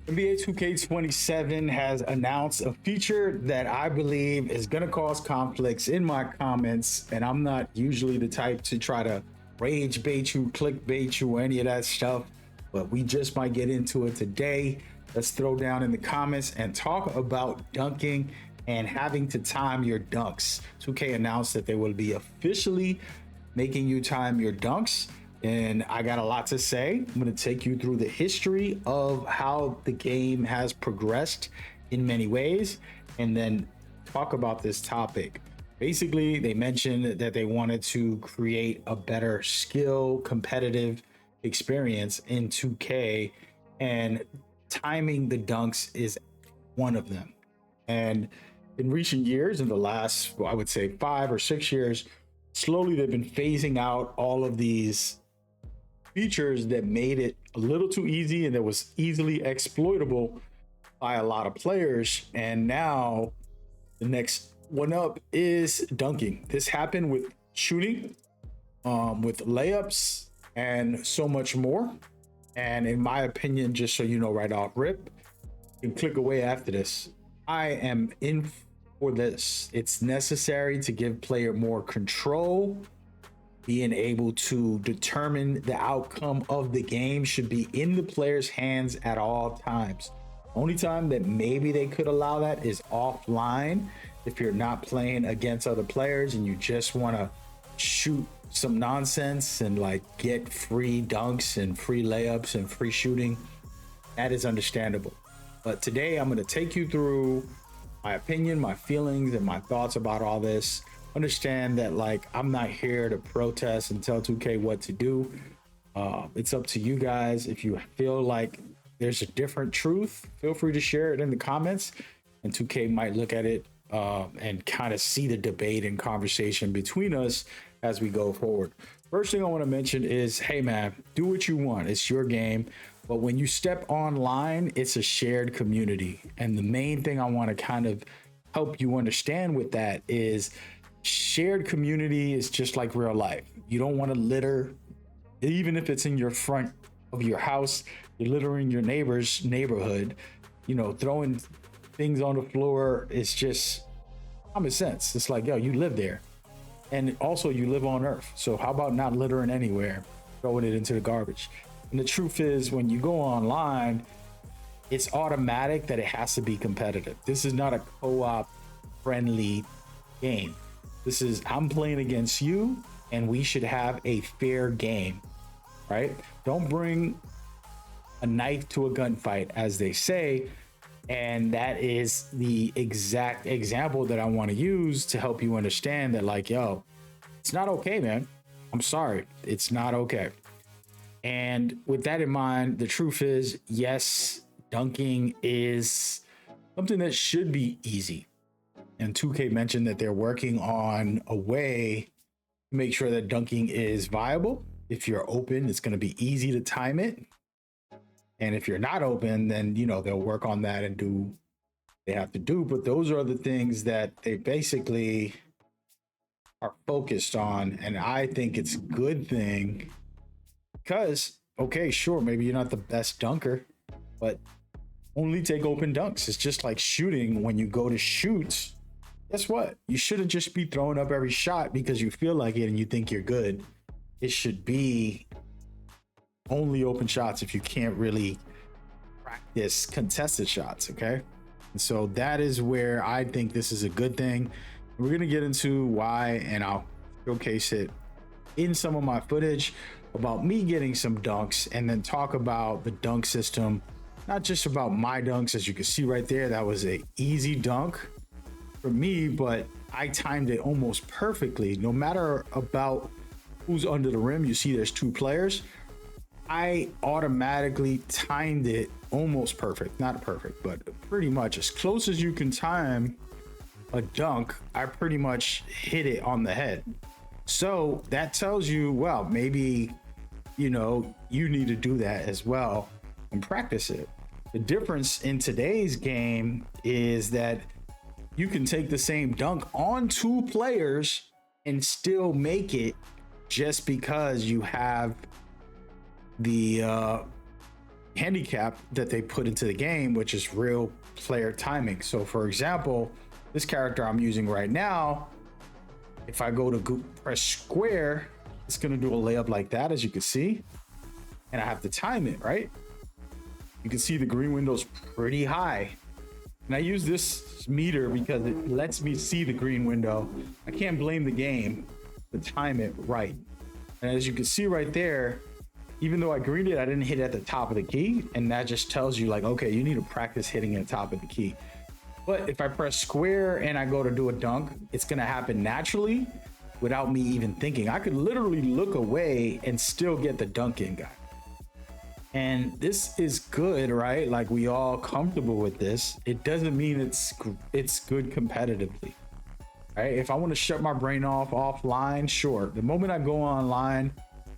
NBA 2K27 has announced a feature that I believe is going to cause conflicts in my comments. And I'm not usually the type to try to rage bait you, clickbait you, or any of that stuff. But we just might get into it today. Let's throw down in the comments and talk about dunking and having to time your dunks. 2K announced that they will be officially making you time your dunks. And I got a lot to say. I'm going to take you through the history of how the game has progressed in many ways, and then talk about this topic. Basically, they mentioned that they wanted to create a better skill, competitive experience in 2K, and timing the dunks is one of them. And in recent years, in the last, I would say 5 or 6 years, slowly they've been phasing out all of these features that made it a little too easy and that was easily exploitable by a lot of players. And now the next one up is dunking. This happened with shooting, with layups, and so much more. And in my opinion, just so you know right off rip, you can click away after this. I am in for this. It's necessary to give player more control. Being able to determine the outcome of the game should be in the player's hands at all times. Only time that maybe they could allow that is offline, if you're not playing against other players and you just want to shoot some nonsense and like get free dunks and free layups and free shooting. That is understandable. But today I'm going to take you through my opinion, my feelings, and my thoughts about all this. Understand that like I'm not here to protest and tell 2K what to do. It's up to you guys. If you feel like there's a different truth, feel free to share it in the comments, and 2K might look at it and kind of see the debate and conversation between us as we go forward. First thing I want to mention is, hey man, do what you want. It's your game. But when you step online, it's a shared community. And the main thing I want to kind of help you understand with that is shared community is just like real life. You don't want to litter, even if it's in your front of your house. You're littering your neighbor's neighborhood. You know, throwing things on the floor is just common sense. It's like, yo, you live there, and also you live on Earth. So how about not littering anywhere, throwing it into the garbage? And the truth is, when you go online, it's automatic that it has to be competitive. This is not a co-op friendly game. This is, I'm playing against you and we should have a fair game, right? Don't bring a knife to a gunfight, as they say. And that is the exact example that I want to use to help you understand that, like, yo, it's not okay, man. I'm sorry. It's not okay. And with that in mind, the truth is, yes, dunking is something that should be easy. And 2K mentioned that they're working on a way to make sure that dunking is viable. If you're open, it's going to be easy to time it. And if you're not open, then, you know, they'll work on that and do what they have to do. But those are the things that they basically are focused on. And I think it's a good thing because, okay, sure, maybe you're not the best dunker, but only take open dunks. It's just like shooting. When you go to shoot, guess what? You shouldn't just be throwing up every shot because you feel like it and you think you're good. It should be only open shots if you can't really practice contested shots, okay? And so that is where I think this is a good thing. We're going to get into why, and I'll showcase it in some of my footage about me getting some dunks, and then talk about the dunk system, not just about my dunks. As you can see right there, that was a easy dunk for me, but I timed it almost perfectly. No matter about who's under the rim, you see there's 2 players. I automatically timed it almost perfect, not perfect, but pretty much as close as you can time a dunk. I pretty much hit it on the head. So that tells you, well, maybe, you know, you need to do that as well and practice it. The difference in today's game is that you can take the same dunk on 2 players and still make it, just because you have the handicap that they put into the game, which is real player timing. So for example, this character I'm using right now, if I go to press square, it's going to do a layup like that, as you can see, and I have to time it, right? You can see the green window's pretty high, and I use this meter because it lets me see the green window. I can't blame the game to time it right. And as you can see right there, even though I greened it, I didn't hit it at the top of the key, and that just tells you like, okay, you need to practice hitting at the top of the key. But if I press square and I go to do a dunk, it's gonna happen naturally without me even thinking. I could literally look away and still get the dunk in, guy. And this is good, right? Like, we all comfortable with this. It doesn't mean it's good competitively, right? If I want to shut my brain off offline, sure. The moment I go online,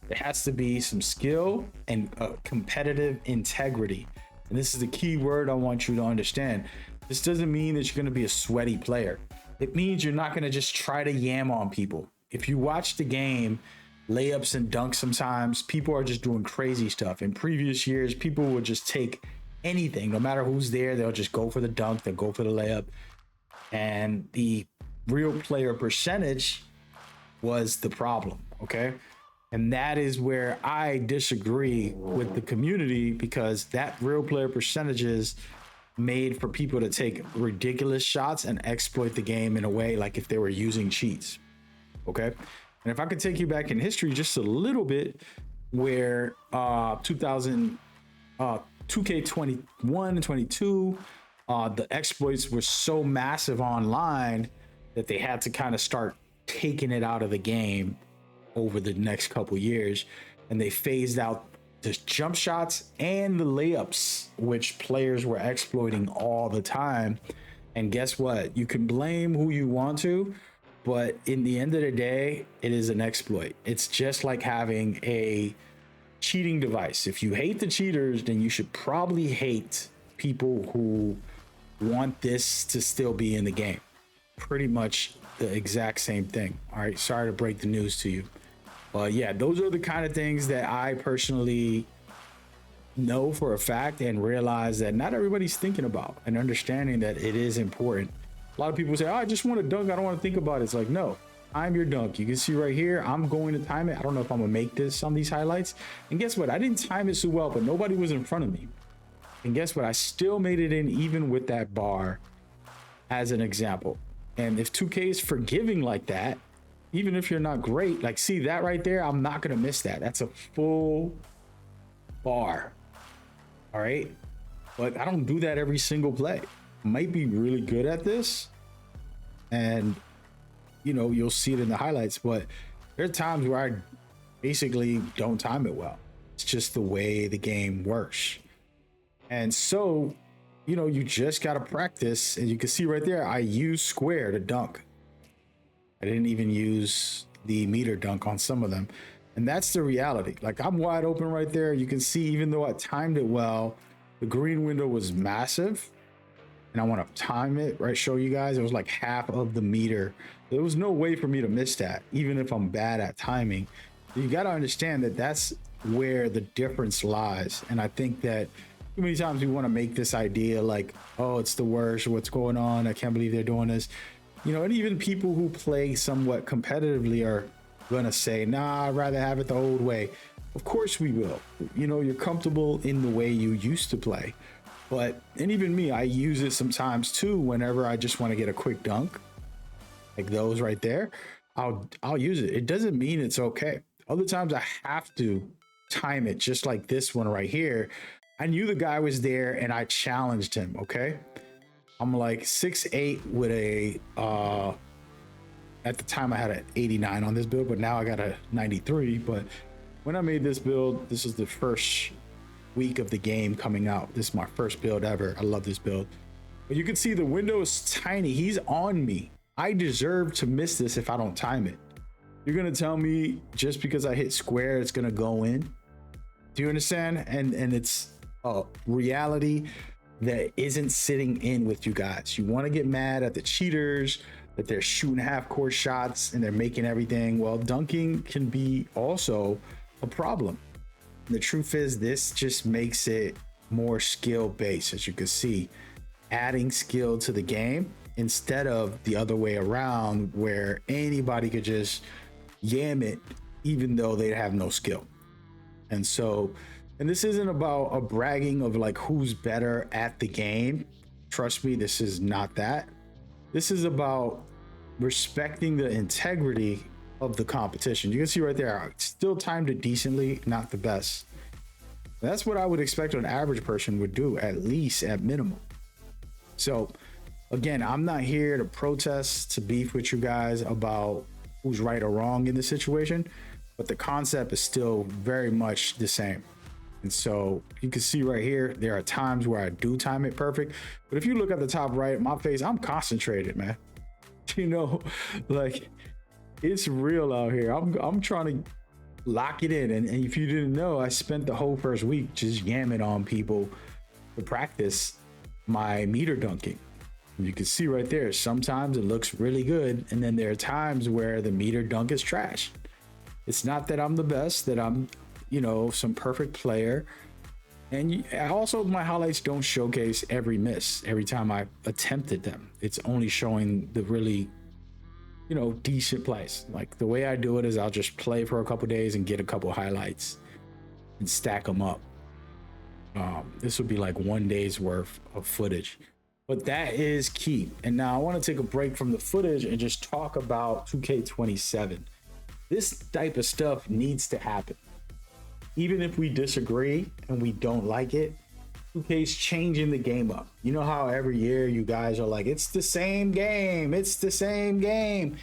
there has to be some skill and competitive integrity. And this is the key word I want you to understand. This doesn't mean that you're going to be a sweaty player. It means you're not going to just try to yam on people. If you watch the game, layups and dunks, sometimes people are just doing crazy stuff. In previous years, people would just take anything, no matter who's there, they'll just go for the dunk, they'll go for the layup. And the real player percentage was the problem, okay? And that is where I disagree with the community, because that real player percentages made for people to take ridiculous shots and exploit the game in a way like if they were using cheats, okay? And if I could take you back in history just a little bit, where 2K21 and 22, the exploits were so massive online that they had to kind of start taking it out of the game over the next couple years, and they phased out the jump shots and the layups, which players were exploiting all the time. And guess what? You can blame who you want to, but in the end of the day, it is an exploit. It's just like having a cheating device. If you hate the cheaters, then you should probably hate people who want this to still be in the game. Pretty much the exact same thing. All right, sorry to break the news to you. But yeah, those are the kind of things that I personally know for a fact and realize that not everybody's thinking about, and understanding that it is important. A lot of people say, oh, I just want to dunk, I don't want to think about it. It's like, no, time your dunk. You can see right here, I'm going to time it. I don't know if I'm gonna make this on these highlights. And guess what? I didn't time it so well, but nobody was in front of me. And guess what? I still made it in even with that bar, as an example. And if 2K is forgiving like that, even if you're not great, like, see that right there, I'm not gonna miss that. That's a full bar. All right, but I don't do that every single play. Might be really good at this, and you know, you'll see it in the highlights, but there are times where I basically don't time it well. It's just the way the game works. And so, you know, you just got to practice. And you can see right there, I use square to dunk. I didn't even use the meter dunk on some of them. And that's the reality. Like, I'm wide open right there. You can see, even though I timed it well, the green window was massive. And I want to time it, right? Show you guys, it was like half of the meter. There was no way for me to miss that, even if I'm bad at timing. You got to understand that that's where the difference lies. And I think that too many times we want to make this idea like, oh, it's the worst, what's going on, I can't believe they're doing this. You know, and even people who play somewhat competitively are gonna say, nah, I'd rather have it the old way. Of course we will. You know, you're comfortable in the way you used to play. But, and even me, I use it sometimes too, whenever I just want to get a quick dunk, like those right there, I'll use it. It doesn't mean it's okay. Other times I have to time it, just like this one right here. I knew the guy was there and I challenged him, okay? I'm like 6'8" with a, at the time I had an 89 on this build, but now I got a 93. But when I made this build, this is the first week of the game coming out. This is my first build ever. I love this build. But you can see the window is tiny. He's on me. I deserve to miss this if I don't time it. You're gonna tell me just because I hit square, it's gonna go in? Do you understand? And it's a reality that isn't sitting in with you guys. You want to get mad at the cheaters, that they're shooting half court shots and they're making everything. Well, dunking can be also a problem. The truth is, this just makes it more skill based, as you can see, adding skill to the game instead of the other way around where anybody could just yam it even though they have no skill. And so, and this isn't about a bragging of like who's better at the game. Trust me, this is not that. This is about respecting the integrity of the competition. You can see right there, I still timed it decently, not the best. That's what I would expect an average person would do, at least at minimum. So again, I'm not here to protest, to beef with you guys about who's right or wrong in this situation, but the concept is still very much the same. And so you can see right here, there are times where I do time it perfect. But if you look at the top right, my face, I'm concentrated, man. You know, like it's real out here. I'm trying to lock it in. And if you didn't know, I spent the whole first week just yamming on people to practice my meter dunking. And you can see right there, sometimes it looks really good. And then there are times where the meter dunk is trash. It's not that I'm the best, that I'm, you know, some perfect player. And also my highlights don't showcase every miss every time I attempted them. It's only showing the really, you know, decent plays. Like the way I do it is I'll just play for a couple days and get a couple highlights and stack them up. This would be like 1 day's worth of footage, but that is key. And now I want to take a break from the footage and just talk about 2K27. This type of stuff needs to happen. Even if we disagree and we don't like it, 2K's changing the game up. You know how every year you guys are like, it's the same game, it's the same game.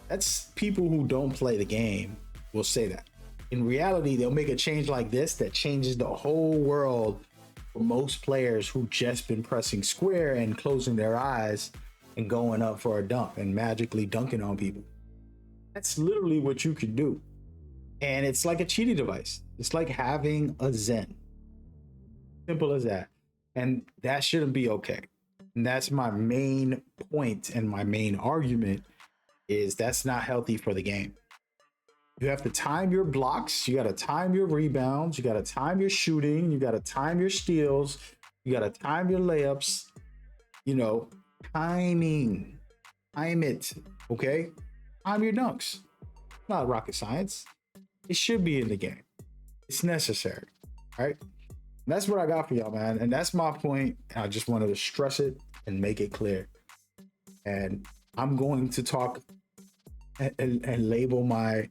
That's people who don't play the game will say that. In reality, they'll make a change like this that changes the whole world for most players who just been pressing square and closing their eyes and going up for a dunk and magically dunking on people. That's literally what you can do. And it's like a cheating device. It's like having a Zen. Simple as that. And that shouldn't be okay. And that's my main point and my main argument is that's not healthy for the game. You have to time your blocks. You got to time your rebounds. You got to time your shooting. You got to time your steals. You got to time your layups. You know, timing. Time it. Okay? Time your dunks. Not rocket science. It should be in the game. It's necessary. All right? And that's what I got for y'all, man. And that's my point. I just wanted to stress it and make it clear. And I'm going to talk and label my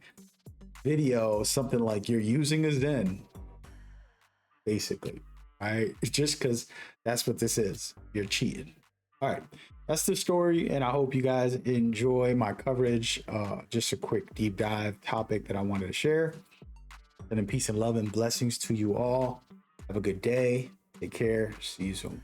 video something like you're using a Zen, basically. All right? It's just because that's what this is. You're cheating. All right. That's the story. And I hope you guys enjoy my coverage. Just a quick deep dive topic that I wanted to share. And then peace and love and blessings to you all. Have a good day. Take care. See you soon.